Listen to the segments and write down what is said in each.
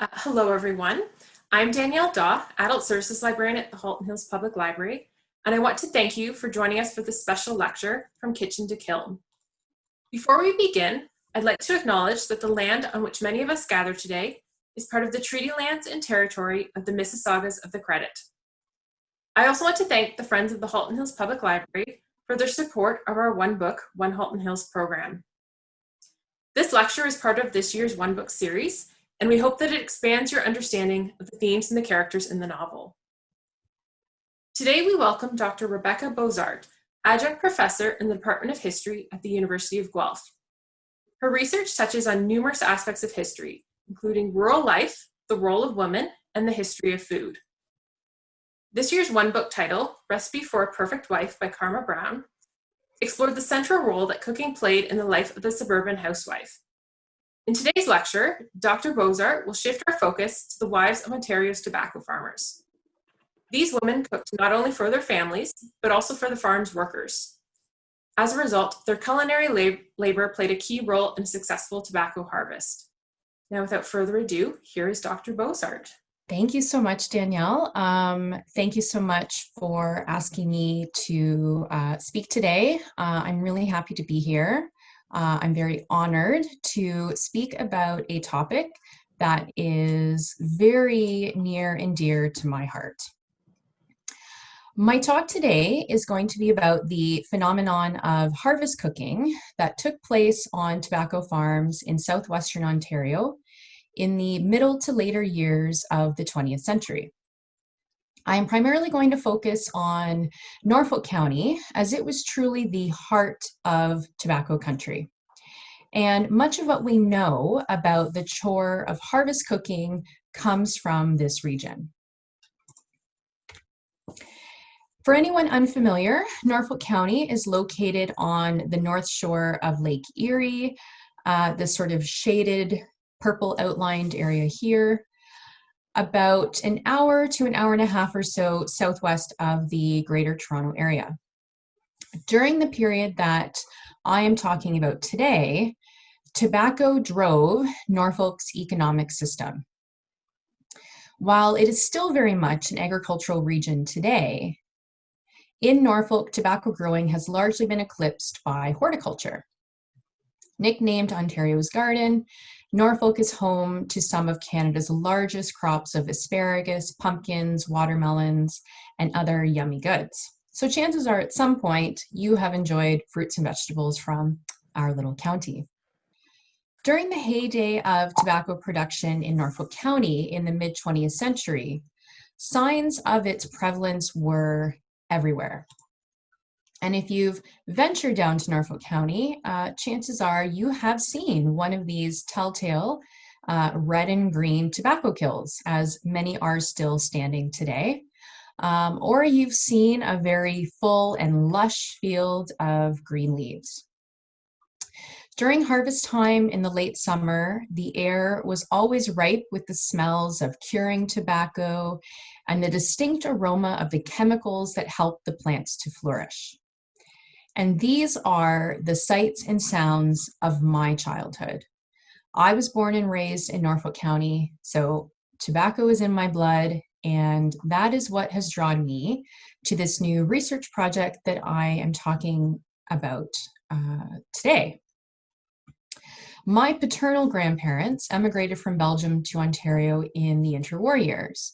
Hello, everyone. I'm Danielle Daw, Adult Services Librarian at the Halton Hills Public Library, and I want to thank you for joining us for this special lecture, From Kitchen to Kiln. Before we begin, I'd like to acknowledge that the land on which many of us gather today is part of the treaty lands and territory of the Mississaugas of the Credit. I also want to thank the Friends of the Halton Hills Public Library for their support of our One Book, One Halton Hills program. This lecture is part of this year's One Book series, and we hope that it expands your understanding of the themes and the characters in the novel. Today we welcome Dr. Rebecca Beausaert, Adjunct Professor in the Department of History at the University of Guelph. Her research touches on numerous aspects of history, including rural life, the role of women, and the history of food. This year's One Book title, Recipe for a Perfect Wife by Karma Brown, explored the central role that cooking played in the life of the suburban housewife. In today's lecture, Dr. Beausaert will shift our focus to the wives of Ontario's tobacco farmers. These women cooked not only for their families, but also for the farm's workers. As a result, their culinary labor played a key role in a successful tobacco harvest. Now, without further ado, here is Dr. Beausaert. Thank you so much, Danielle. Thank you so much for asking me to speak today. I'm really happy to be here. I'm very honored to speak about a topic that is very near and dear to my heart. My talk today is going to be about the phenomenon of harvest cooking that took place on tobacco farms in southwestern Ontario in the middle to later years of the 20th century. I am primarily going to focus on Norfolk County, as it was truly the heart of tobacco country. And much of what we know about the chore of harvest cooking comes from this region. For anyone unfamiliar, Norfolk County is located on the north shore of Lake Erie, this sort of shaded purple outlined area here, about an hour to an hour and a half or so southwest of the Greater Toronto Area. During the period that I am talking about today, tobacco drove Norfolk's economic system. While it is still very much an agricultural region today, in Norfolk, tobacco growing has largely been eclipsed by horticulture. Nicknamed Ontario's Garden, Norfolk is home to some of Canada's largest crops of asparagus, pumpkins, watermelons, and other yummy goods. So chances are at some point you have enjoyed fruits and vegetables from our little county. During the heyday of tobacco production in Norfolk County in the mid-20th century, signs of its prevalence were everywhere. And if you've ventured down to Norfolk County, chances are you have seen one of these telltale red and green tobacco kilns, as many are still standing today. Or you've seen a very full and lush field of green leaves. During harvest time in the late summer, the air was always ripe with the smells of curing tobacco and the distinct aroma of the chemicals that help the plants to flourish. And these are the sights and sounds of my childhood. I was born and raised in Norfolk County, so tobacco is in my blood, and that is what has drawn me to this new research project that I am talking about today. My paternal grandparents emigrated from Belgium to Ontario in the interwar years.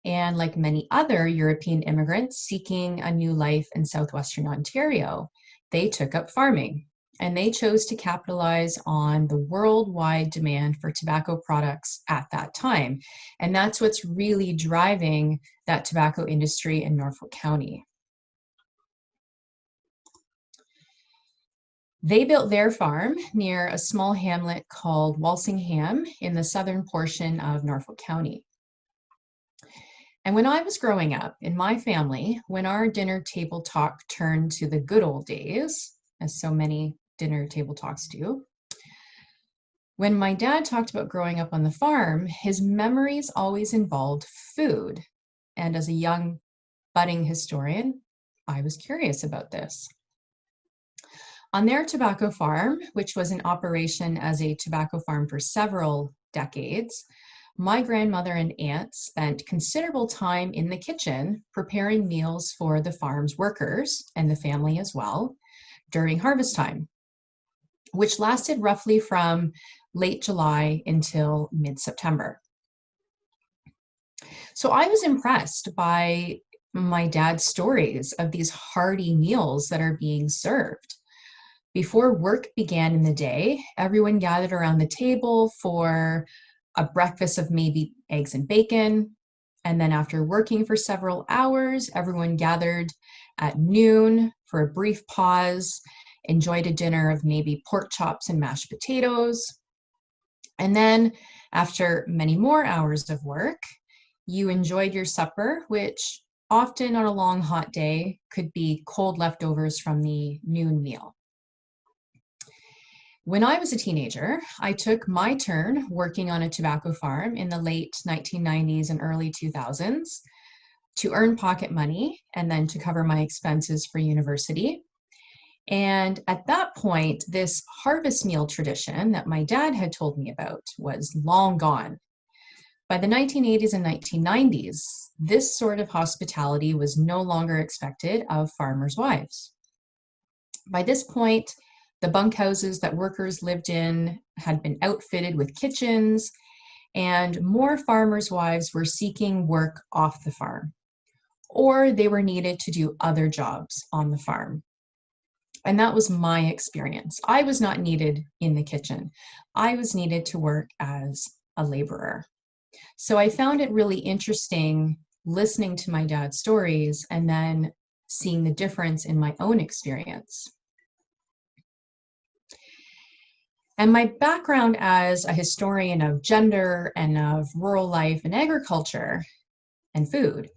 And like many other European immigrants seeking a new life in southwestern Ontario, they took up farming, and they chose to capitalize on the worldwide demand for tobacco products at that time. And that's what's really driving that tobacco industry in Norfolk County. They built their farm near a small hamlet called Walsingham in the southern portion of Norfolk County. And when I was growing up in my family, when our dinner table talk turned to the good old days, as so many dinner table talks do, when my dad talked about growing up on the farm, his memories always involved food. And as a young budding historian, I was curious about this. On their tobacco farm, which was in operation as a tobacco farm for several decades, my grandmother and aunt spent considerable time in the kitchen preparing meals for the farm's workers and the family as well during harvest time, which lasted roughly from late July until mid-September. So I was impressed by my dad's stories of these hearty meals that are being served. Before work began in the day, everyone gathered around the table for a breakfast of maybe eggs and bacon. And then after working for several hours, everyone gathered at noon for a brief pause, enjoyed a dinner of maybe pork chops and mashed potatoes. And then after many more hours of work, you enjoyed your supper, which often on a long hot day could be cold leftovers from the noon meal. When I was a teenager, I took my turn working on a tobacco farm in the late 1990s and early 2000s to earn pocket money and then to cover my expenses for university. And at that point, this harvest meal tradition that my dad had told me about was long gone. By the 1980s and 1990s, this sort of hospitality was no longer expected of farmers' wives. By this point, the bunkhouses that workers lived in had been outfitted with kitchens, and more farmers' wives were seeking work off the farm, or they were needed to do other jobs on the farm. And that was my experience. I was not needed in the kitchen. I was needed to work as a laborer. So I found it really interesting listening to my dad's stories and then seeing the difference in my own experience. And my background as a historian of gender and of rural life and agriculture and food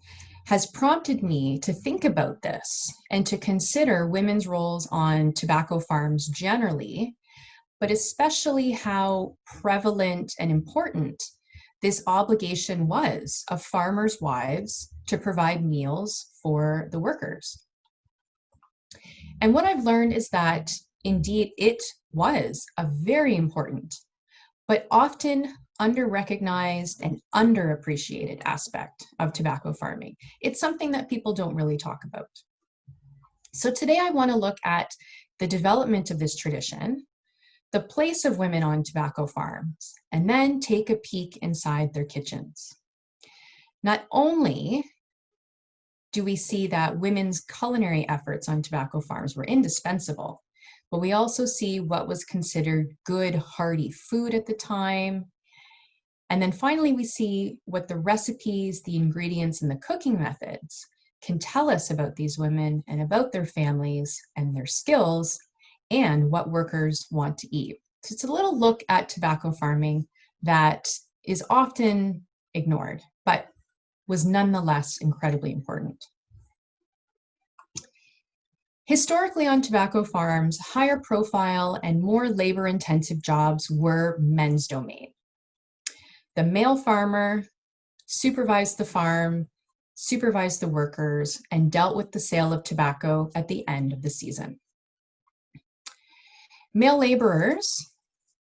has prompted me to think about this and to consider women's roles on tobacco farms generally, but especially how prevalent and important this obligation was of farmers' wives to provide meals for the workers. And what I've learned is that indeed it was a very important, but often under-recognized and underappreciated aspect of tobacco farming. It's something that people don't really talk about. So today I want to look at the development of this tradition, the place of women on tobacco farms, and then take a peek inside their kitchens. Not only do we see that women's culinary efforts on tobacco farms were indispensable, but we also see what was considered good, hearty food at the time. And then finally, we see what the recipes, the ingredients, and the cooking methods can tell us about these women and about their families and their skills and what workers want to eat. So it's a little look at tobacco farming that is often ignored, but was nonetheless incredibly important. Historically on tobacco farms, higher profile and more labor-intensive jobs were men's domain. The male farmer supervised the farm, supervised the workers, and dealt with the sale of tobacco at the end of the season. Male laborers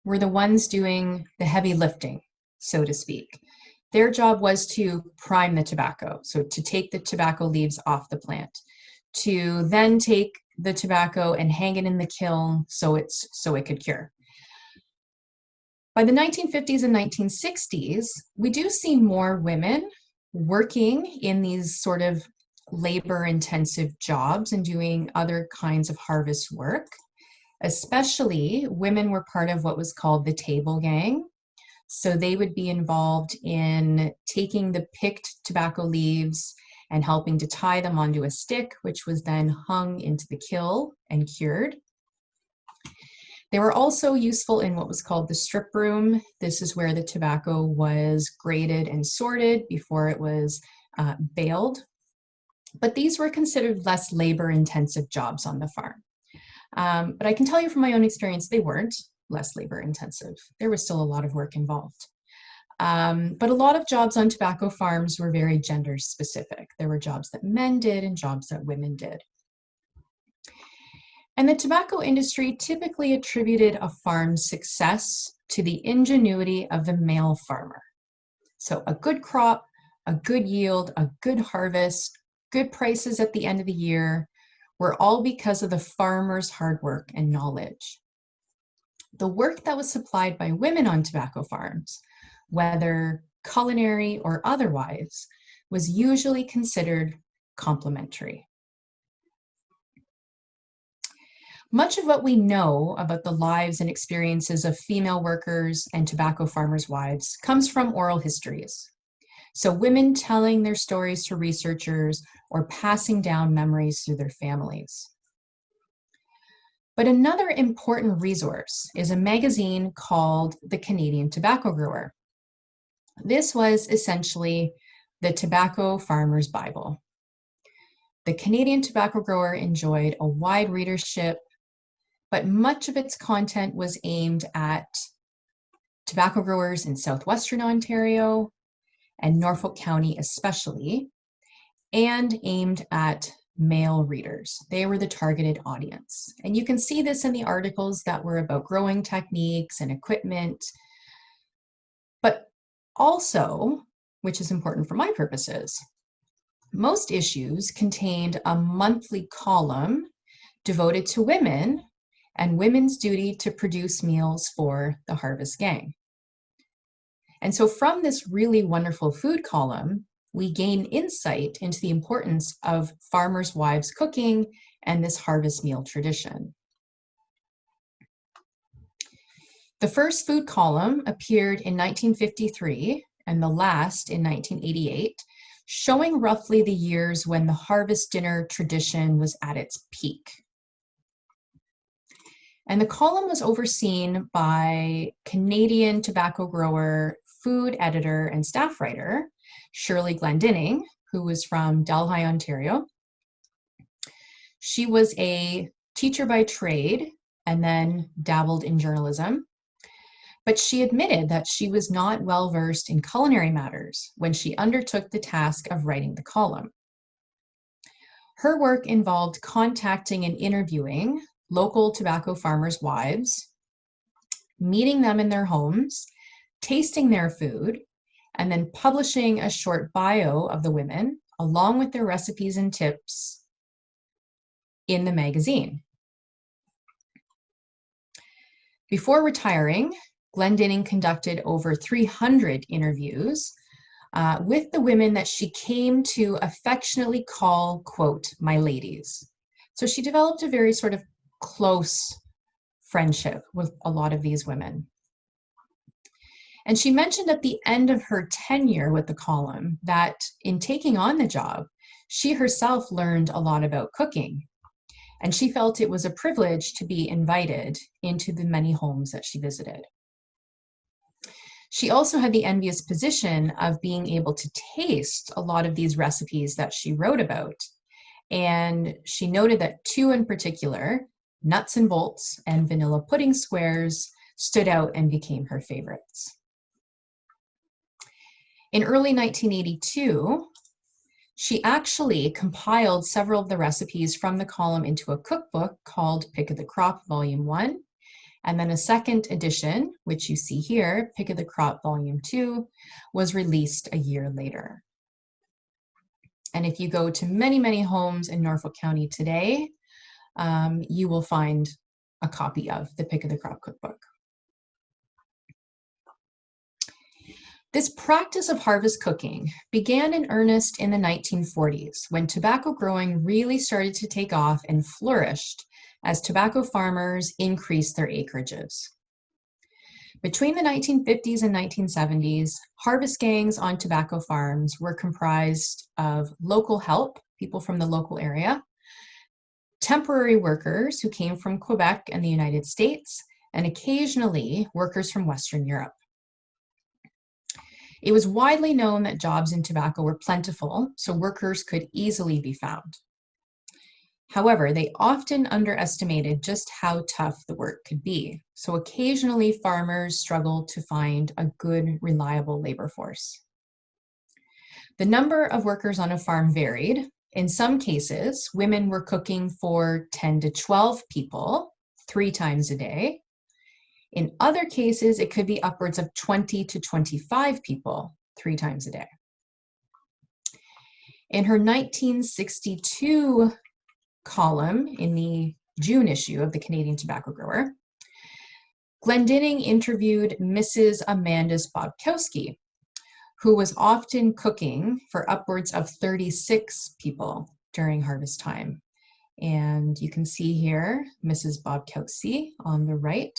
were the ones doing the heavy lifting, so to speak. Their job was to prime the tobacco, so to take the tobacco leaves off the plant, to then take the tobacco and hang it in the kiln so it could cure. By the 1950s and 1960s, we do see more women working in these sort of labor-intensive jobs and doing other kinds of harvest work. Especially, women were part of what was called the table gang. So they would be involved in taking the picked tobacco leaves and helping to tie them onto a stick, which was then hung into the kiln and cured. They were also useful in what was called the strip room. This is where the tobacco was graded and sorted before it was baled. But these were considered less labor-intensive jobs on the farm. But I can tell you from my own experience, they weren't less labor-intensive. There was still a lot of work involved. But a lot of jobs on tobacco farms were very gender-specific. There were jobs that men did and jobs that women did. And the tobacco industry typically attributed a farm's success to the ingenuity of the male farmer. So a good crop, a good yield, a good harvest, good prices at the end of the year were all because of the farmer's hard work and knowledge. The work that was supplied by women on tobacco farms, whether culinary or otherwise, was usually considered complementary. Much of what we know about the lives and experiences of female workers and tobacco farmers' wives comes from oral histories. So women telling their stories to researchers or passing down memories through their families. But another important resource is a magazine called The Canadian Tobacco Grower. This was essentially the tobacco farmer's Bible. The Canadian Tobacco Grower enjoyed a wide readership, but much of its content was aimed at tobacco growers in southwestern Ontario and Norfolk County especially, and aimed at male readers. They were the targeted audience. And you can see this in the articles that were about growing techniques and equipment, but also, which is important for my purposes, most issues contained a monthly column devoted to women and women's duty to produce meals for the harvest gang. And so from this really wonderful food column, we gain insight into the importance of farmers' wives cooking and this harvest meal tradition. The first food column appeared in 1953 and the last in 1988, showing roughly the years when the harvest dinner tradition was at its peak. And the column was overseen by Canadian tobacco grower, food editor, and staff writer, Shirley Glendinning, who was from Delhi, Ontario. She was a teacher by trade and then dabbled in journalism, but she admitted that she was not well versed in culinary matters when she undertook the task of writing the column. Her work involved contacting and interviewing local tobacco farmers' wives, meeting them in their homes, tasting their food, and then publishing a short bio of the women along with their recipes and tips in the magazine. Before retiring, Glendinning conducted over 300 interviews with the women that she came to affectionately call, quote, my ladies. So she developed a very sort of close friendship with a lot of these women. And she mentioned at the end of her tenure with the column that in taking on the job, she herself learned a lot about cooking. And she felt it was a privilege to be invited into the many homes that she visited. She also had the envious position of being able to taste a lot of these recipes that she wrote about. And she noted that two in particular, nuts and bolts and vanilla pudding squares, stood out and became her favorites. In early 1982, she actually compiled several of the recipes from the column into a cookbook called Pick of the Crop Volume 1, and then a second edition, which you see here, Pick of the Crop Volume 2, was released a year later. And if you go to many, many homes in Norfolk County today, you will find a copy of the Pick of the Crop cookbook. This practice of harvest cooking began in earnest in the 1940s when tobacco growing really started to take off and flourished as tobacco farmers increased their acreages. Between the 1950s and 1970s, harvest gangs on tobacco farms were comprised of local help, people from the local area, temporary workers who came from Quebec and the United States, and occasionally workers from Western Europe. It was widely known that jobs in tobacco were plentiful, so workers could easily be found. However, they often underestimated just how tough the work could be, so occasionally farmers struggled to find a good, reliable labor force. The number of workers on a farm varied. In some cases, women were cooking for 10 to 12 people 3 times a day. In other cases, it could be upwards of 20 to 25 people 3 times a day. In her 1962 column in the June issue of the Canadian Tobacco Grower, Glendinning interviewed Mrs. Amanda Bobkowski, who was often cooking for upwards of 36 people during harvest time. And you can see here Mrs. Bobkowski on the right.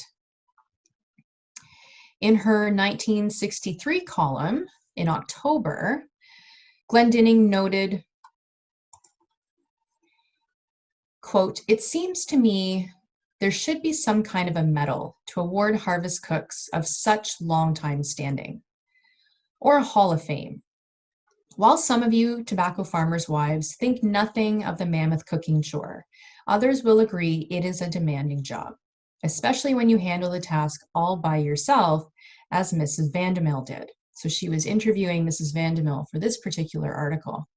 In her 1963 column in October, Glendinning noted, quote, "It seems to me there should be some kind of a medal to award harvest cooks of such long time standing, or a hall of fame. While some of you tobacco farmers' wives think nothing of the mammoth cooking chore, others will agree it is a demanding job, especially when you handle the task all by yourself, as Mrs. Vandemel did." So she was interviewing Mrs. Vandemel for this particular article.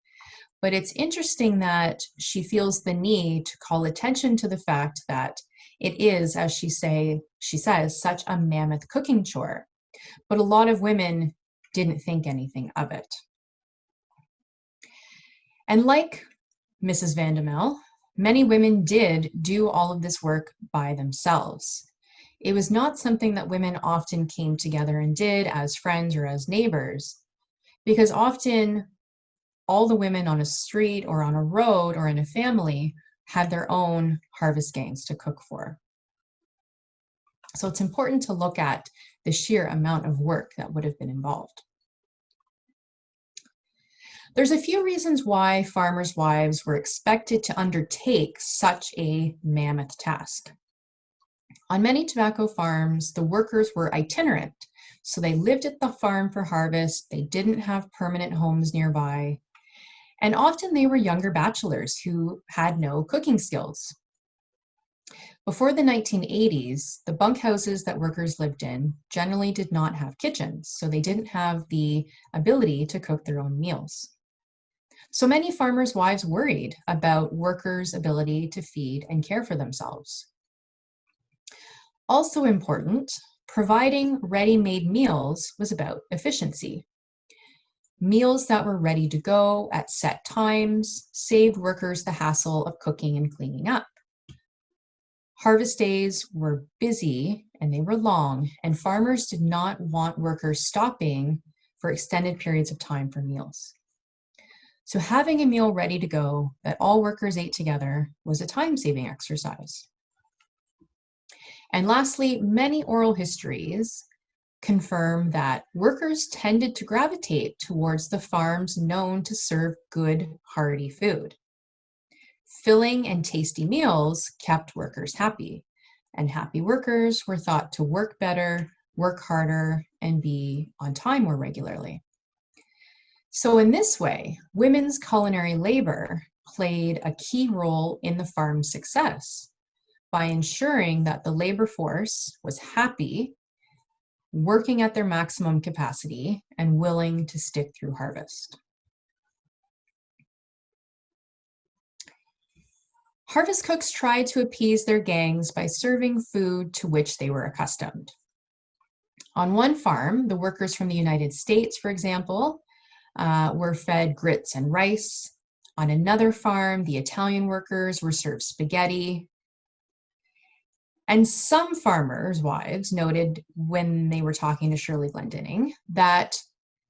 But it's interesting that she feels the need to call attention to the fact that it is, as she says, such a mammoth cooking chore. But a lot of women didn't think anything of it. And like Mrs. Vandemel, many women did do all of this work by themselves. It was not something that women often came together and did as friends or as neighbors, because often all the women on a street or on a road or in a family had their own harvest gangs to cook for. So it's important to look at the sheer amount of work that would have been involved. There's a few reasons why farmers' wives were expected to undertake such a mammoth task. On many tobacco farms, the workers were itinerant, so they lived at the farm for harvest, they didn't have permanent homes nearby, and often they were younger bachelors who had no cooking skills. Before the 1980s, the bunkhouses that workers lived in generally did not have kitchens, so they didn't have the ability to cook their own meals. So many farmers' wives worried about workers' ability to feed and care for themselves. Also important, providing ready-made meals was about efficiency. Meals that were ready to go at set times saved workers the hassle of cooking and cleaning up. Harvest days were busy and they were long, and farmers did not want workers stopping for extended periods of time for meals. So having a meal ready to go that all workers ate together was a time-saving exercise. And lastly, many oral histories confirm that workers tended to gravitate towards the farms known to serve good, hearty food. Filling and tasty meals kept workers happy, and happy workers were thought to work better, work harder, and be on time more regularly. So in this way, women's culinary labor played a key role in the farm's success by ensuring that the labor force was happy, working at their maximum capacity, and willing to stick through harvest. Harvest cooks tried to appease their gangs by serving food to which they were accustomed. On one farm, the workers from the United States, for example, were fed grits and rice. On another farm, the Italian workers were served spaghetti. And some farmers' wives noted when they were talking to Shirley Glendinning that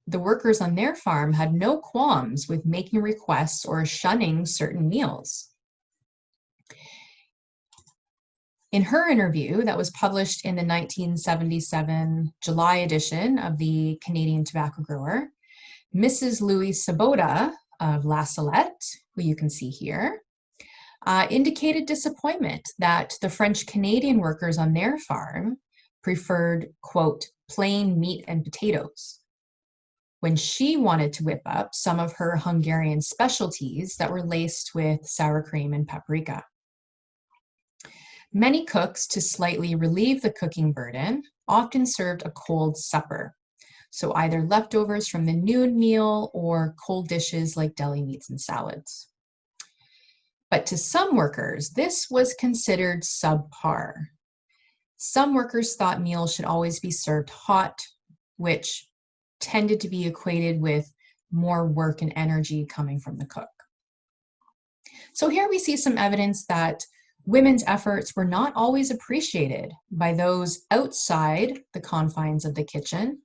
the workers on their farm had no qualms with making requests or shunning certain meals. In her interview that was published in the 1977 July edition of the Canadian Tobacco Grower, Mrs. Louise Sabota of La Salette, who you can see here, indicated disappointment that the French-Canadian workers on their farm preferred, quote, plain meat and potatoes, when she wanted to whip up some of her Hungarian specialties that were laced with sour cream and paprika. Many cooks, to slightly relieve the cooking burden, often served a cold supper. So either leftovers from the noon meal or cold dishes like deli meats and salads. But to some workers, this was considered subpar. Some workers thought meals should always be served hot, which tended to be equated with more work and energy coming from the cook. So here we see some evidence that women's efforts were not always appreciated by those outside the confines of the kitchen,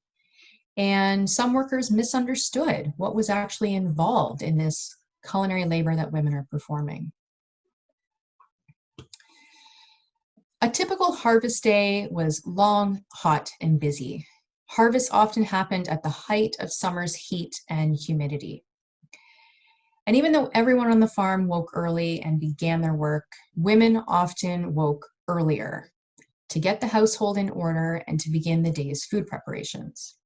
and some workers misunderstood what was actually involved in this culinary labor that women are performing. A typical harvest day was long, hot, and busy. Harvest often happened at the height of summer's heat and humidity. And even though everyone on the farm woke early and began their work, women often woke earlier to get the household in order and to begin the day's food preparations.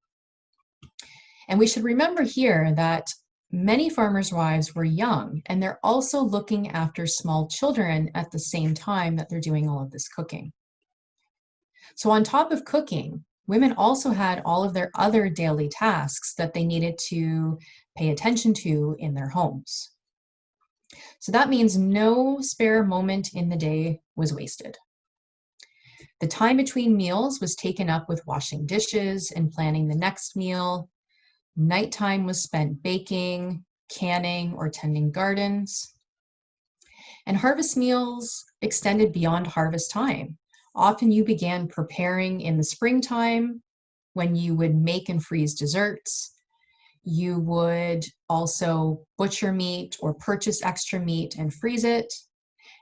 And we should remember here that many farmers' wives were young, and they're also looking after small children at the same time that they're doing all of this cooking. So on top of cooking, women also had all of their other daily tasks that they needed to pay attention to in their homes. So that means no spare moment in the day was wasted. The time between meals was taken up with washing dishes and planning the next meal. Nighttime was spent baking, canning, or tending gardens. And harvest meals extended beyond harvest time. Often you began preparing in the springtime when you would make and freeze desserts. You would also butcher meat or purchase extra meat and freeze it.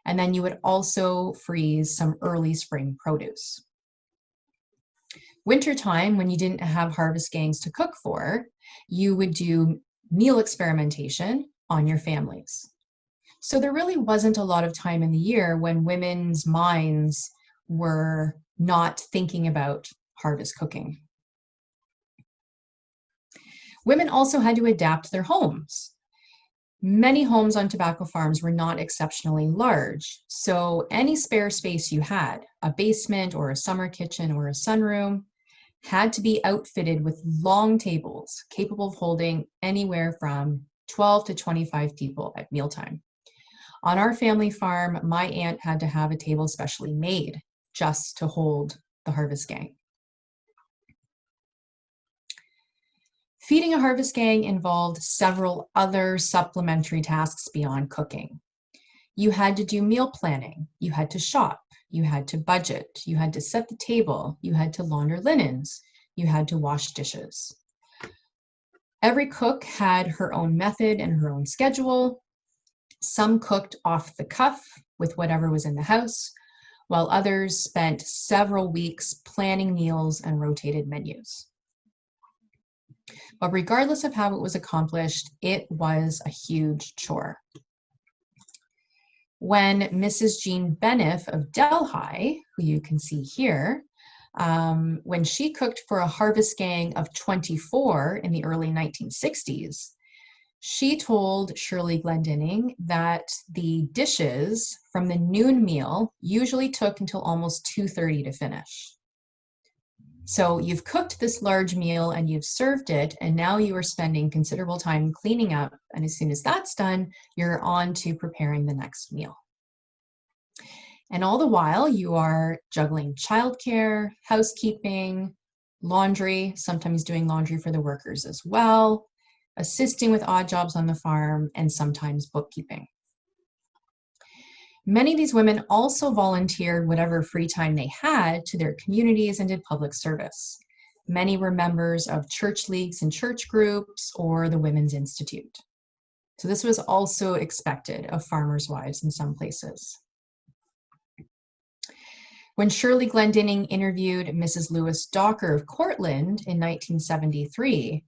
And then you would also freeze some early spring produce. Wintertime, when you didn't have harvest gangs to cook for, you would do meal experimentation on your families. So there really wasn't a lot of time in the year when women's minds were not thinking about harvest cooking. Women also had to adapt their homes. Many homes on tobacco farms were not exceptionally large, so any spare space you had, a basement or a summer kitchen or a sunroom, had to be outfitted with long tables capable of holding anywhere from 12 to 25 people at mealtime. On our family farm, my aunt had to have a table specially made just to hold the harvest gang. Feeding a harvest gang involved several other supplementary tasks beyond cooking. You had to do meal planning, you had to shop, you had to budget, you had to set the table, you had to launder linens, you had to wash dishes. Every cook had her own method and her own schedule. Some cooked off the cuff with whatever was in the house, while others spent several weeks planning meals and rotated menus. But regardless of how it was accomplished, it was a huge chore. When Mrs. Jean Beniff of Delhi, who you can see here, when she cooked for a harvest gang of 24 in the early 1960s, she told Shirley Glendinning that the dishes from the noon meal usually took until almost 2:30 to finish. So you've cooked this large meal and you've served it, and now you are spending considerable time cleaning up. And as soon as that's done, you're on to preparing the next meal. And all the while you are juggling childcare, housekeeping, laundry, sometimes doing laundry for the workers as well, assisting with odd jobs on the farm, and sometimes bookkeeping. Many of these women also volunteered whatever free time they had to their communities and did public service. Many were members of church leagues and church groups or the Women's Institute. So this was also expected of farmers' wives in some places. When Shirley Glendinning interviewed Mrs. Lewis Docker of Cortland in 1973,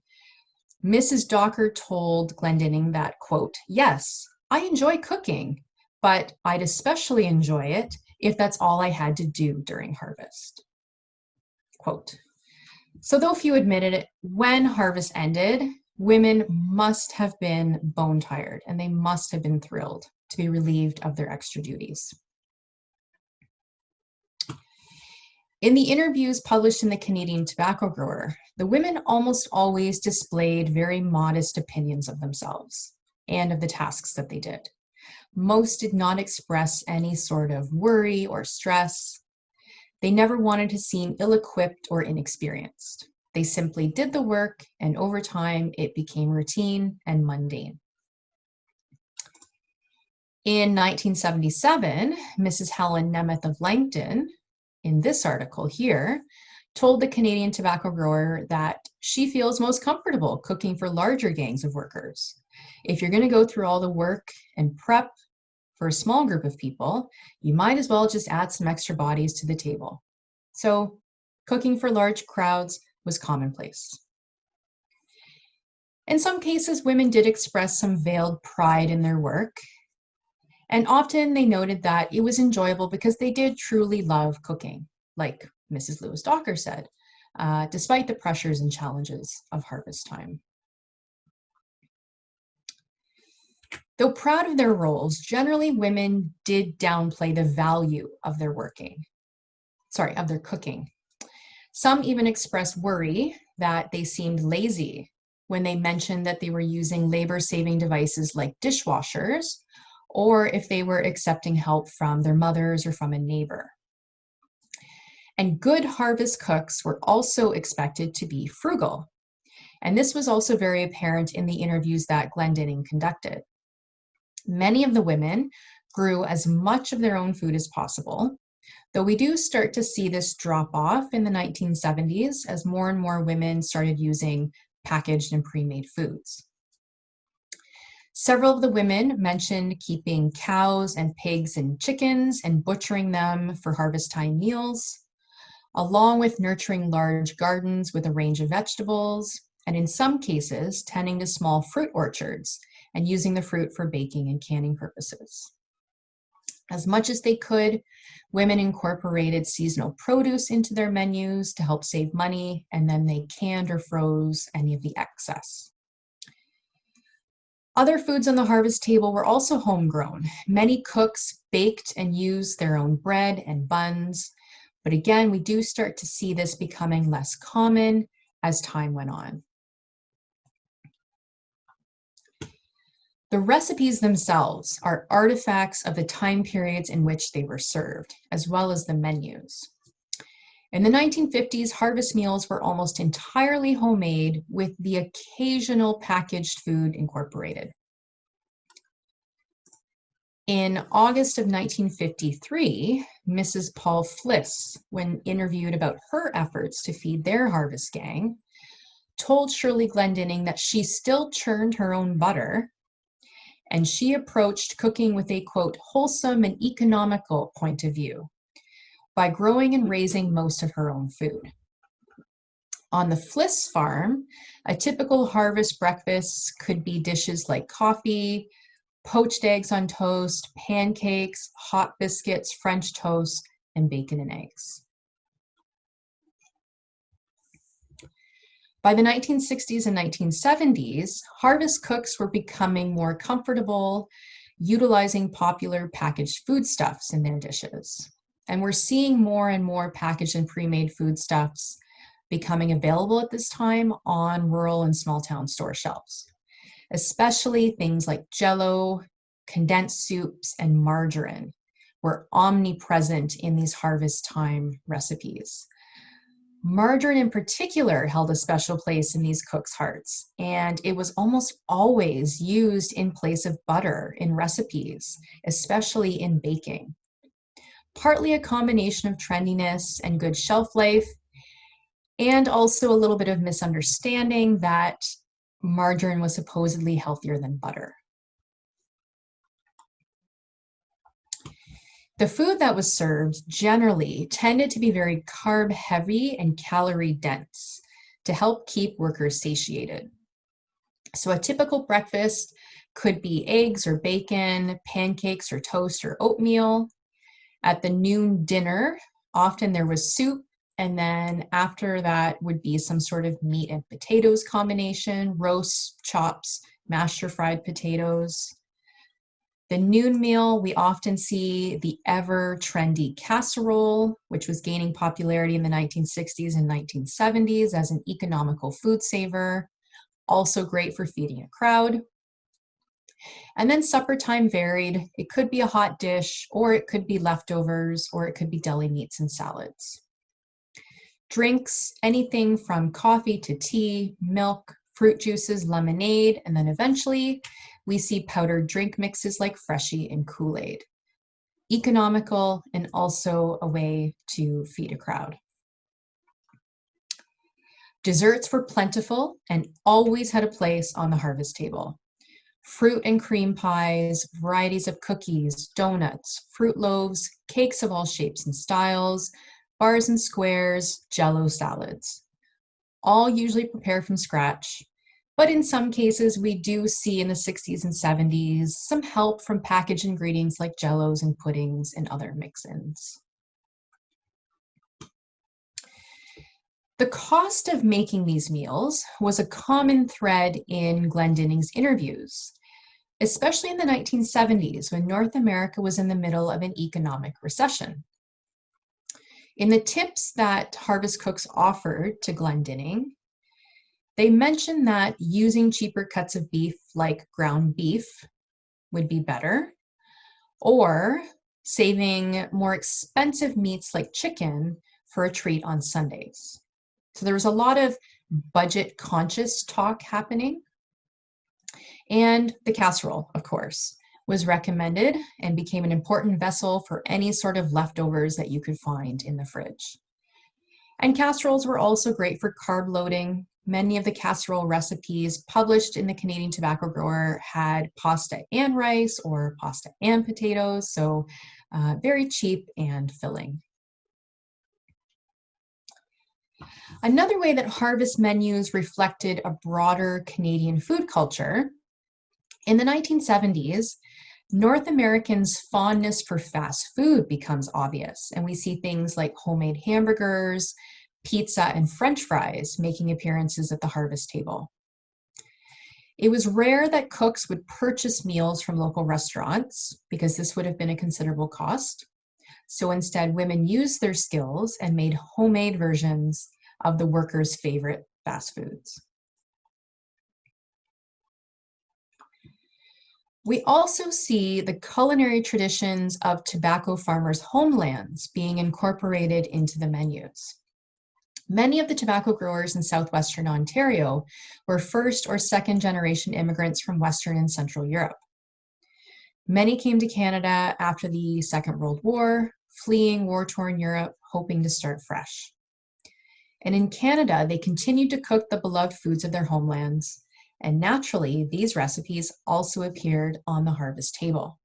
Mrs. Docker told Glendinning that, quote, "Yes, I enjoy cooking, but I'd especially enjoy it if that's all I had to do during harvest." Quote. So though few admitted it, when harvest ended, women must have been bone tired and they must have been thrilled to be relieved of their extra duties. In the interviews published in the Canadian Tobacco Grower, the women almost always displayed very modest opinions of themselves and of the tasks that they did. Most did not express any sort of worry or stress. They never wanted to seem ill-equipped or inexperienced. They simply did the work, and over time, it became routine and mundane. In 1977, Mrs. Helen Nemeth of Langton, in this article here, told the Canadian tobacco grower that she feels most comfortable cooking for larger gangs of workers. If you're going to go through all the work and prep for a small group of people, you might as well just add some extra bodies to the table. So cooking for large crowds was commonplace. In some cases, women did express some veiled pride in their work, and often they noted that it was enjoyable because they did truly love cooking, like Mrs. Lewis Docker said, despite the pressures and challenges of harvest time. Though proud of their roles, generally women did downplay the value of their cooking. Some even expressed worry that they seemed lazy when they mentioned that they were using labor-saving devices like dishwashers, or if they were accepting help from their mothers or from a neighbor. And good harvest cooks were also expected to be frugal. And this was also very apparent in the interviews that Glendinning conducted. Many of the women grew as much of their own food as possible, though we do start to see this drop off in the 1970s as more and more women started using packaged and pre-made foods. Several of the women mentioned keeping cows and pigs and chickens and butchering them for harvest time meals, along with nurturing large gardens with a range of vegetables, and in some cases, tending to small fruit orchards and using the fruit for baking and canning purposes. As much as they could, women incorporated seasonal produce into their menus to help save money, and then they canned or froze any of the excess. Other foods on the harvest table were also homegrown. Many cooks baked and used their own bread and buns, but again, we do start to see this becoming less common as time went on. The recipes themselves are artifacts of the time periods in which they were served, as well as the menus. In the 1950s, harvest meals were almost entirely homemade, with the occasional packaged food incorporated. In August of 1953, Mrs. Paul Fliss, when interviewed about her efforts to feed their harvest gang, told Shirley Glendinning that she still churned her own butter, and she approached cooking with a, quote, wholesome and economical point of view by growing and raising most of her own food. On the Fliss farm, a typical harvest breakfast could be dishes like coffee, poached eggs on toast, pancakes, hot biscuits, French toast, and bacon and eggs. By the 1960s and 1970s, harvest cooks were becoming more comfortable utilizing popular packaged foodstuffs in their dishes. And we're seeing more and more packaged and pre-made foodstuffs becoming available at this time on rural and small town store shelves, especially things like Jell-O, condensed soups, and margarine were omnipresent in these harvest time recipes. Margarine in particular held a special place in these cooks' hearts, and it was almost always used in place of butter in recipes, especially in baking. Partly a combination of trendiness and good shelf life, and also a little bit of misunderstanding that margarine was supposedly healthier than butter. The food that was served generally tended to be very carb heavy and calorie dense to help keep workers satiated. So a typical breakfast could be eggs or bacon, pancakes or toast or oatmeal. At the noon dinner, often there was soup, and then after that would be some sort of meat and potatoes combination, roasts, chops, mashed or fried potatoes. The noon meal, we often see the ever trendy casserole, which was gaining popularity in the 1960s and 1970s as an economical food saver, also great for feeding a crowd. And then supper time varied. It could be a hot dish, or it could be leftovers, or it could be deli meats and salads. Drinks, anything from coffee to tea, milk, fruit juices, lemonade, and then eventually we see powdered drink mixes like Freshie and Kool-Aid. Economical and also a way to feed a crowd. Desserts were plentiful and always had a place on the harvest table. Fruit and cream pies, varieties of cookies, donuts, fruit loaves, cakes of all shapes and styles, bars and squares, Jell-O salads. All usually prepared from scratch, but in some cases we do see in the 60s and 70s some help from packaged ingredients like Jell-Os and puddings and other mix-ins. The cost of making these meals was a common thread in Glendinnings's interviews, especially in the 1970s when North America was in the middle of an economic recession. In the tips that harvest cooks offered to Glendinning, they mentioned that using cheaper cuts of beef like ground beef would be better, or saving more expensive meats like chicken for a treat on Sundays. So there was a lot of budget conscious talk happening. And the casserole, of course, was recommended and became an important vessel for any sort of leftovers that you could find in the fridge. And casseroles were also great for carb loading. Many of the casserole recipes published in the Canadian Tobacco Grower had pasta and rice or pasta and potatoes, so very cheap and filling. Another way that harvest menus reflected a broader Canadian food culture, in the 1970s, North Americans' fondness for fast food becomes obvious, and we see things like homemade hamburgers, pizza, and French fries making appearances at the harvest table. It was rare that cooks would purchase meals from local restaurants because this would have been a considerable cost. So instead, women used their skills and made homemade versions of the workers' favorite fast foods. We also see the culinary traditions of tobacco farmers' homelands being incorporated into the menus. Many of the tobacco growers in southwestern Ontario were first or second generation immigrants from Western and Central Europe. Many came to Canada after the Second World War, fleeing war-torn Europe, hoping to start fresh. And in Canada, they continued to cook the beloved foods of their homelands, and naturally, these recipes also appeared on the harvest table.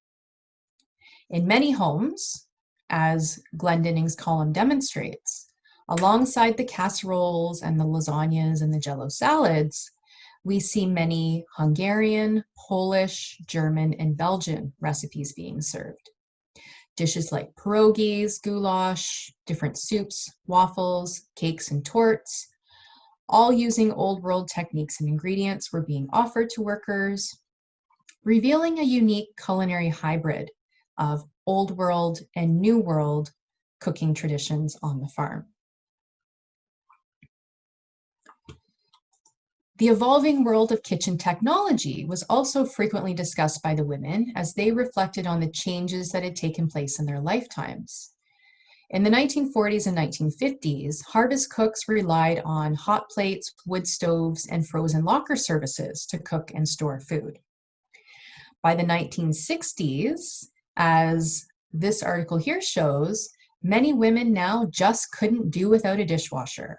In many homes, as Glendinnings's column demonstrates, alongside the casseroles and the lasagnas and the Jell-O salads, we see many Hungarian, Polish, German, and Belgian recipes being served. Dishes like pierogies, goulash, different soups, waffles, cakes, and torts, all using old world techniques and ingredients, were being offered to workers, revealing a unique culinary hybrid of old world and new world cooking traditions on the farm. The evolving world of kitchen technology was also frequently discussed by the women as they reflected on the changes that had taken place in their lifetimes. In the 1940s and 1950s, harvest cooks relied on hot plates, wood stoves, and frozen locker services to cook and store food. By the 1960s, as this article here shows, many women now just couldn't do without a dishwasher.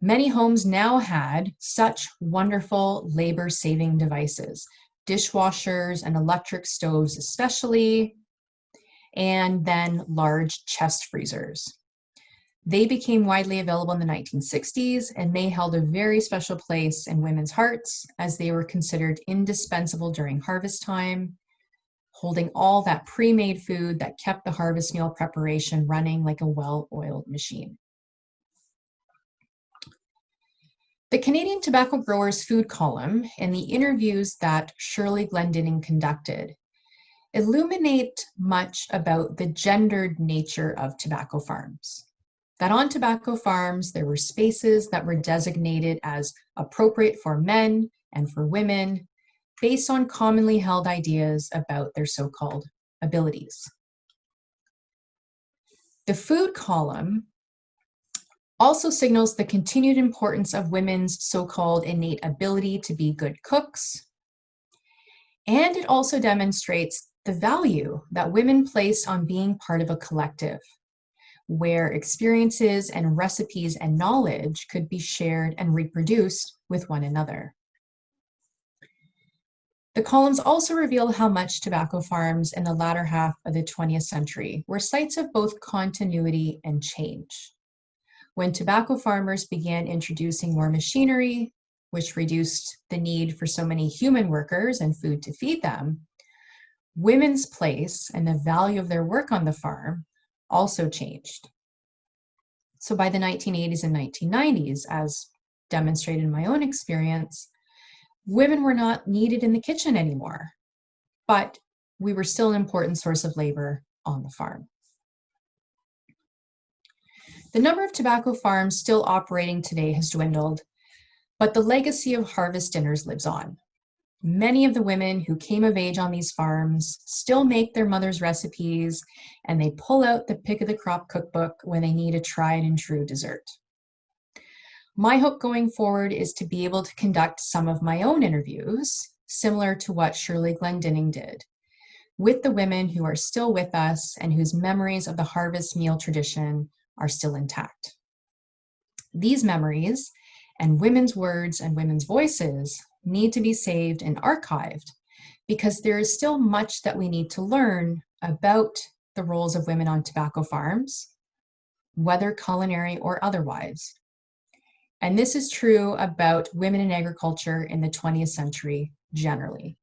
Many homes now had such wonderful labor-saving devices, dishwashers and electric stoves especially, and then large chest freezers. They became widely available in the 1960s, and they held a very special place in women's hearts as they were considered indispensable during harvest time, holding all that pre-made food that kept the harvest meal preparation running like a well-oiled machine. The Canadian Tobacco Growers Food column and the interviews that Shirley Glendinning conducted illuminate much about the gendered nature of tobacco farms. That on tobacco farms, there were spaces that were designated as appropriate for men and for women based on commonly held ideas about their so-called abilities. The food column Also signals the continued importance of women's so-called innate ability to be good cooks. And it also demonstrates the value that women place on being part of a collective, where experiences and recipes and knowledge could be shared and reproduced with one another. The columns also reveal how much tobacco farms in the latter half of the 20th century were sites of both continuity and change. When tobacco farmers began introducing more machinery, which reduced the need for so many human workers and food to feed them, women's place and the value of their work on the farm also changed. So by the 1980s and 1990s, as demonstrated in my own experience, women were not needed in the kitchen anymore, but we were still an important source of labor on the farm. The number of tobacco farms still operating today has dwindled, but the legacy of harvest dinners lives on. Many of the women who came of age on these farms still make their mother's recipes, and they pull out the pick of the crop cookbook when they need a tried and true dessert. My hope going forward is to be able to conduct some of my own interviews, similar to what Shirley Glendinning did, with the women who are still with us and whose memories of the harvest meal tradition are still intact. These memories and women's words and women's voices need to be saved and archived because there is still much that we need to learn about the roles of women on tobacco farms, whether culinary or otherwise. And this is true about women in agriculture in the 20th century generally.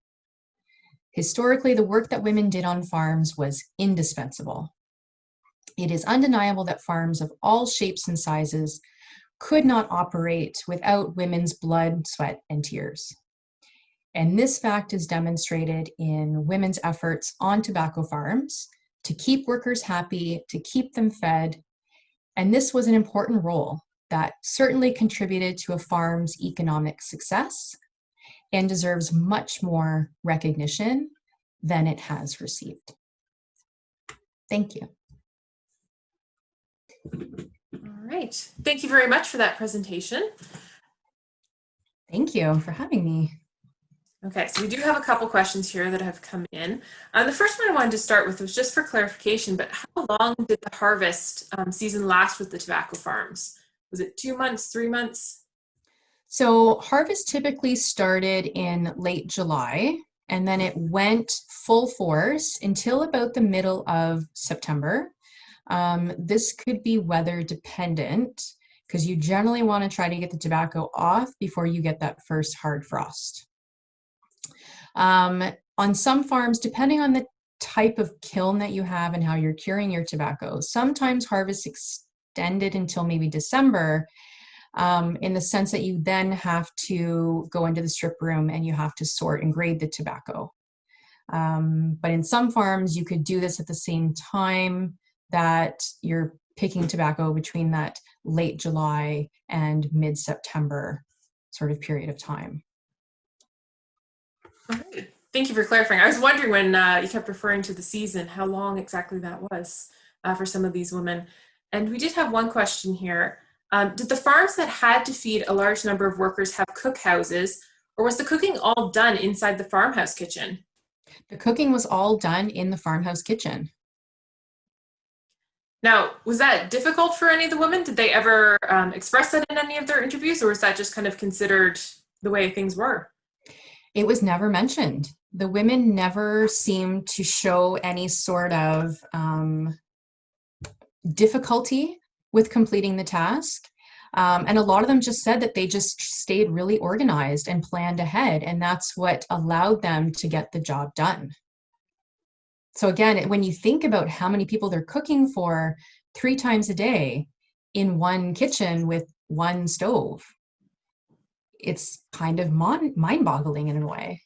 Historically, the work that women did on farms was indispensable. It is undeniable that farms of all shapes and sizes could not operate without women's blood, sweat, and tears. And this fact is demonstrated in women's efforts on tobacco farms to keep workers happy, to keep them fed. And this was an important role that certainly contributed to a farm's economic success and deserves much more recognition than it has received. Thank you. All right. Thank you very much for that presentation. Thank you for having me. Okay, so we do have a couple questions here that have come in. The first one I wanted to start with was just for clarification, but how long did the harvest season last with the tobacco farms? Was it 2 months, 3 months? So harvest typically started in late July, and then it went full force until about the middle of September. This could be weather dependent because you generally want to try to get the tobacco off before you get that first hard frost. On some farms, depending on the type of kiln that you have and how you're curing your tobacco, sometimes harvest extended until maybe December, in the sense that you then have to go into the strip room and you have to sort and grade the tobacco. But in some farms, you could do this at the same time that you're picking tobacco between that late July and mid-September sort of period of time. All right. Thank you for clarifying. I was wondering when you kept referring to the season, how long exactly that was for some of these women. And we did have one question here. Did the farms that had to feed a large number of workers have cookhouses, or was the cooking all done inside the farmhouse kitchen? The cooking was all done in the farmhouse kitchen. Now, was that difficult for any of the women? Did they ever express that in any of their interviews, or was that just kind of considered the way things were? It was never mentioned. The women never seemed to show any sort of difficulty with completing the task. And a lot of them just said that they just stayed really organized and planned ahead, and that's what allowed them to get the job done. So again, when you think about how many people they're cooking for 3 times a day in one kitchen with one stove, it's kind of mind-boggling in a way.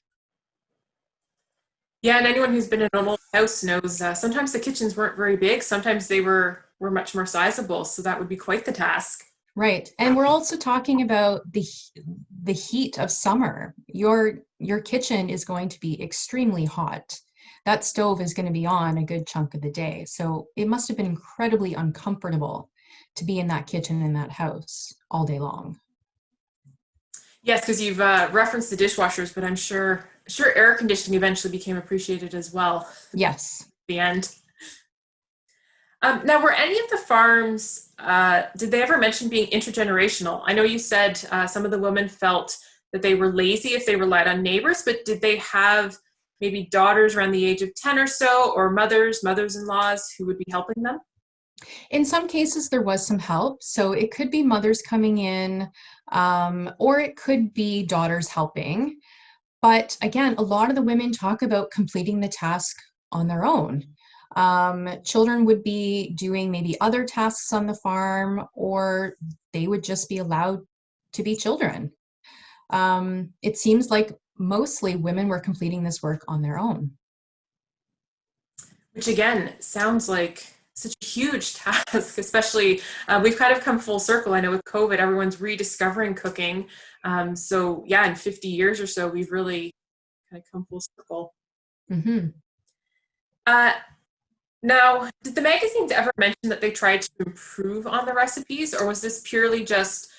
Yeah, and anyone who's been in an old house knows sometimes the kitchens weren't very big. Sometimes they were much more sizable, so that would be quite the task. Right, and we're also talking about the heat of summer. Your kitchen is going to be extremely hot. That stove is going to be on a good chunk of the day, so it must have been incredibly uncomfortable to be in that kitchen, in that house all day long. Yes, because you've referenced the dishwashers, but I'm sure air conditioning eventually became appreciated as well at Yes. the end. Now, were any of the farms, did they ever mention being intergenerational? I know you said some of the women felt that they were lazy if they relied on neighbors, but did they have maybe daughters around the age of 10 or so, or mothers-in-laws who would be helping them? In some cases, there was some help. So it could be mothers coming in, or it could be daughters helping. But again, a lot of the women talk about completing the task on their own. Children would be doing maybe other tasks on the farm, or they would just be allowed to be children. It seems like mostly women were completing this work on their own. Which again sounds like such a huge task, especially we've kind of come full circle. I know with COVID, everyone's rediscovering cooking. So yeah, in 50 years or so, we've really kind of come full circle. Mm-hmm. Now, did the magazines ever mention that they tried to improve on the recipes, or was this purely just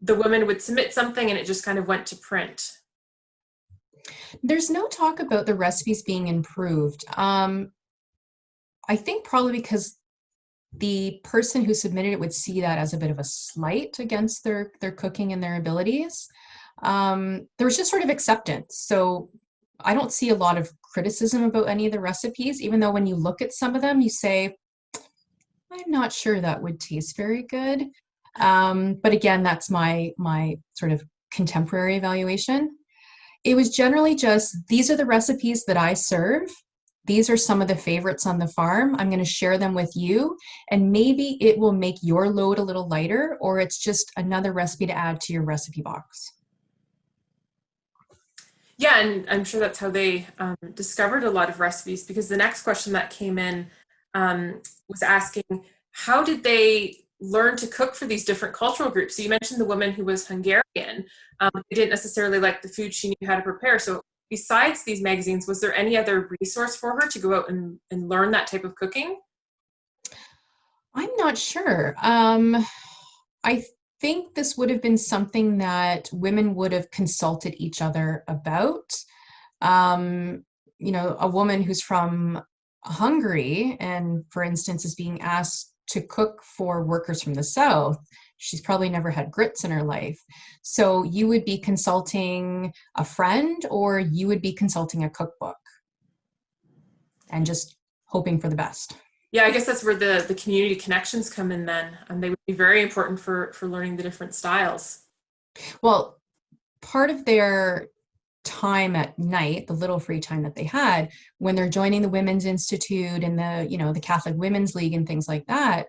the women would submit something and it just kind of went to print? There's no talk about the recipes being improved. I think probably because the person who submitted it would see that as a bit of a slight against their cooking and their abilities. There was just sort of acceptance. So I don't see a lot of criticism about any of the recipes, even though when you look at some of them, you say, I'm not sure that would taste very good. But again, that's my sort of contemporary evaluation. It was generally just, these are the recipes that I serve. These are some of the favorites on the farm. I'm going to share them with you, and maybe it will make your load a little lighter, or it's just another recipe to add to your recipe box. Yeah, and I'm sure that's how they discovered a lot of recipes, because the next question that came in was asking, how did they learn to cook for these different cultural groups? So you mentioned the woman who was Hungarian. They didn't necessarily like the food she knew how to prepare. So besides these magazines, was there any other resource for her to go out and learn that type of cooking? I'm not sure. I think this would have been something that women would have consulted each other about. Um, a woman who's from Hungary and, for instance, is being asked to cook for workers from the South, she's probably never had grits in her life. So you would be consulting a friend, or you would be consulting a cookbook and just hoping for the best. Yeah, I guess that's where the community connections come in then. And they would be very important for learning the different styles. Well, part of their time at night, the little free time that they had when they're joining the Women's Institute and the Catholic Women's League and things like that,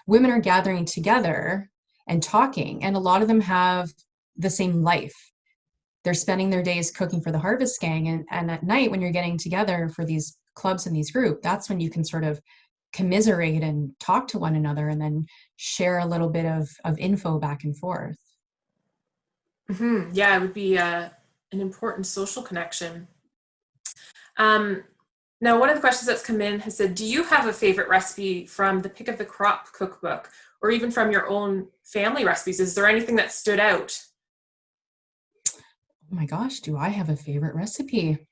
women are gathering together and talking, and a lot of them have the same life. They're spending their days cooking for the harvest gang, and at night when you're getting together for these clubs and these groups, that's when you can sort of commiserate and talk to one another and then share a little bit of info back and forth. Mm-hmm. Yeah, it would be an important social connection. Um, Now, one of the questions that's come in has said, do you have a favorite recipe from the Pick of the Crop cookbook, or even from your own family recipes? Is there anything that stood out? Oh my gosh, do I have a favorite recipe?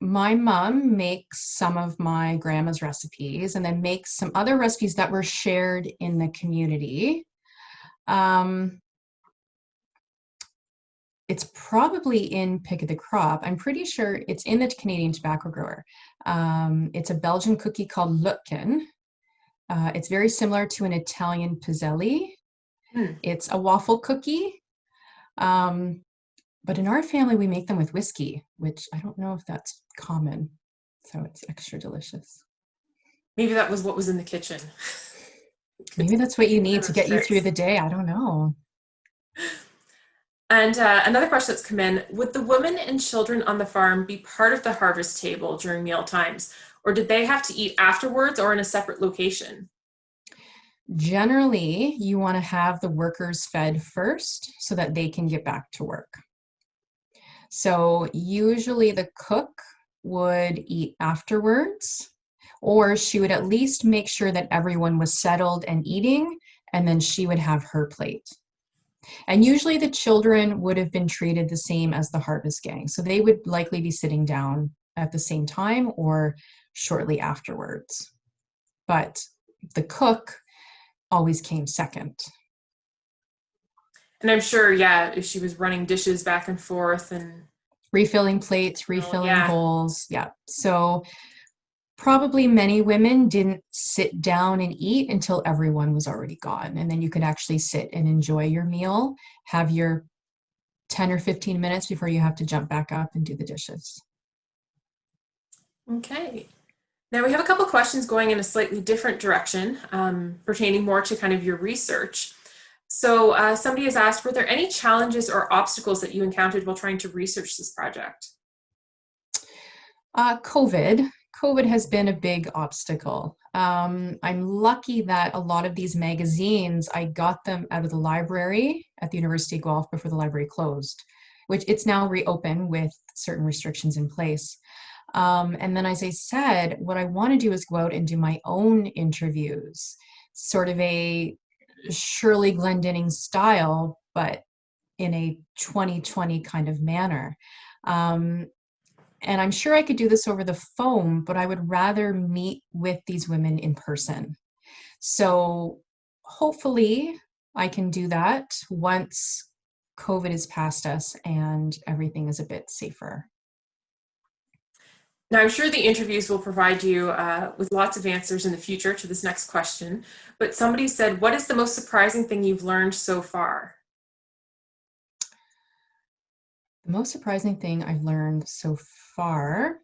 My mom makes some of my grandma's recipes and then makes some other recipes that were shared in the community. It's probably in Pick of the Crop. I'm pretty sure it's in the Canadian Tobacco Grower. It's a Belgian cookie called Lutken. It's very similar to an Italian pizzelli. It's a waffle cookie. But in our family, we make them with whiskey, which I don't know if that's common. So it's extra delicious. Maybe that was what was in the kitchen. Maybe that's what you need to get you through the day. I don't know. And another question that's come in, would the women and children on the farm be part of the harvest table during meal times, or did they have to eat afterwards or in a separate location? Generally, you want to have the workers fed first so that they can get back to work. So usually the cook would eat afterwards, or she would at least make sure that everyone was settled and eating, and then she would have her plate. And usually the children would have been treated the same as the harvest gang. So they would likely be sitting down at the same time or shortly afterwards. But the cook always came second. And I'm sure, yeah, if she was running dishes back and forth and refilling plates, refilling yeah. bowls. Yeah. So probably many women didn't sit down and eat until everyone was already gone. And then you could actually sit and enjoy your meal, have your 10 or 15 minutes before you have to jump back up and do the dishes. Okay. Now we have a couple questions going in a slightly different direction, pertaining more to kind of your research. So somebody has asked, were there any challenges or obstacles that you encountered while trying to research this project? COVID has been a big obstacle. I'm lucky that a lot of these magazines, I got them out of the library at the University of Guelph before the library closed, which it's now reopened with certain restrictions in place. And then, as I said, what I want to do is go out and do my own interviews, sort of a Shirley Glendinning style, but in a 2020 kind of manner. And I'm sure I could do this over the phone, but I would rather meet with these women in person. So hopefully I can do that once COVID is past us and everything is a bit safer. Now, I'm sure the interviews will provide you with lots of answers in the future to this next question, but somebody said, what is the most surprising thing you've learned so far? The most surprising thing I've learned so far,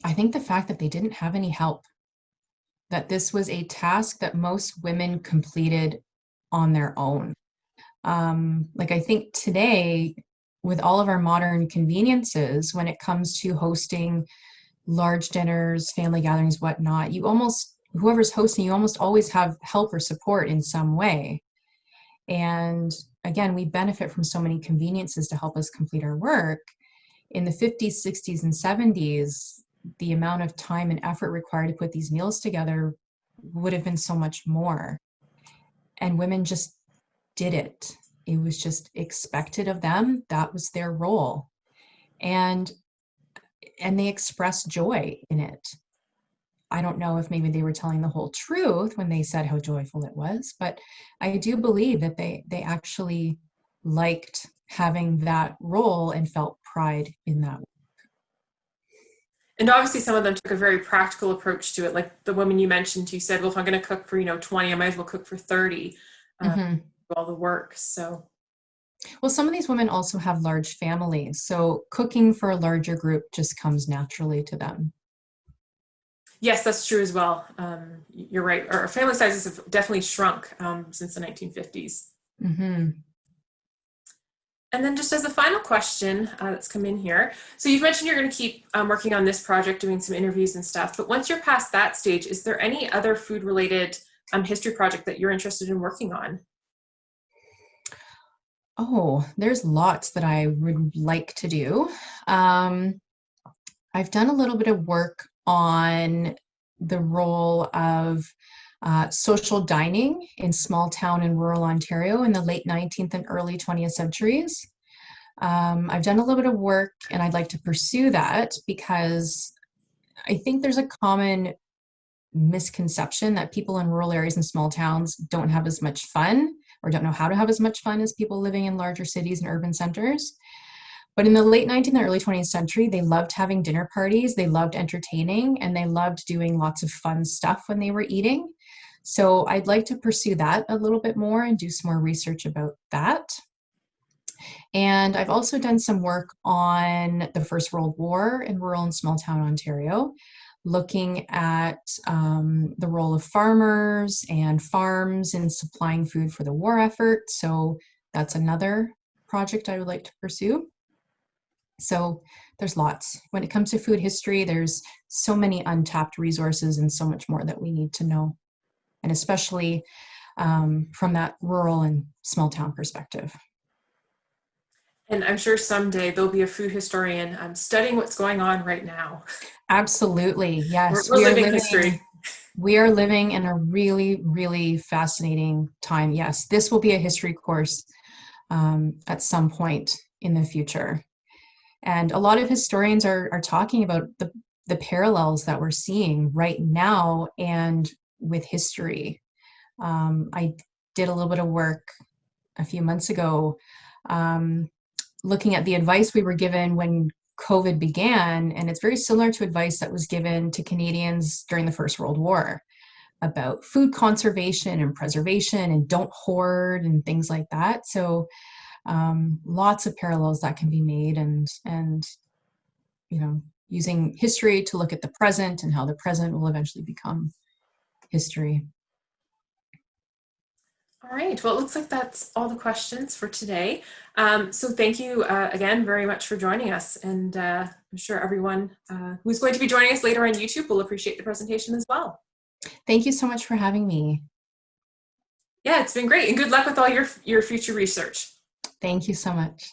I think the fact that they didn't have any help, that this was a task that most women completed on their own. Like I think today, with all of our modern conveniences, when it comes to hosting large dinners, family gatherings, whatnot, whoever's hosting, you almost always have help or support in some way. And again, we benefit from so many conveniences to help us complete our work. In the 50s, 60s, and 70s, the amount of time and effort required to put these meals together would have been so much more. And women just did it. It was just expected of them. That was their role. And they expressed joy in it. I don't know if maybe they were telling the whole truth when they said how joyful it was, but I do believe that they actually liked having that role and felt pride in that. And obviously some of them took a very practical approach to it. Like the woman you mentioned, you said, well, if I'm going to cook for, 20, I might as well cook for 30, all the work. So. Well, some of these women also have large families. So cooking for a larger group just comes naturally to them. Yes, that's true as well. You're right. Our family sizes have definitely shrunk since the 1950s. Mm-hmm. And then just as a final question that's come in here. So you've mentioned you're going to keep working on this project, doing some interviews and stuff. But once you're past that stage, is there any other food-related history project that you're interested in working on? Oh, there's lots that I would like to do. I've done a little bit of work on the role of social dining in small town and rural Ontario in the late 19th and early 20th centuries. I've done a little bit of work and I'd like to pursue that because I think there's a common misconception that people in rural areas and small towns don't have as much fun or don't know how to have as much fun as people living in larger cities and urban centers. But in the late 19th and early 20th century, they loved having dinner parties, they loved entertaining, and they loved doing lots of fun stuff when they were eating. So I'd like to pursue that a little bit more and do some more research about that. And I've also done some work on the First World War in rural and small town Ontario, looking at the role of farmers and farms in supplying food for the war effort. So that's another project I would like to pursue. So there's lots. When it comes to food history, there's so many untapped resources and so much more that we need to know. And especially from that rural and small town perspective. And I'm sure someday there'll be a food historian studying what's going on right now. Absolutely. Yes, We're living history. we are living in a really, really fascinating time. Yes, this will be a history course at some point in the future. And a lot of historians are talking about the parallels that we're seeing right now and with history. I did a little bit of work a few months ago um, looking at the advice we were given when COVID began, and it's very similar to advice that was given to Canadians during the First World War about food conservation and preservation and don't hoard and things like that. So lots of parallels that can be made, and using history to look at the present and how the present will eventually become history. All right, well, it looks like that's all the questions for today. So thank you again very much for joining us. And I'm sure everyone who's going to be joining us later on YouTube will appreciate the presentation as well. Thank you so much for having me. Yeah, it's been great. And good luck with all your future research. Thank you so much.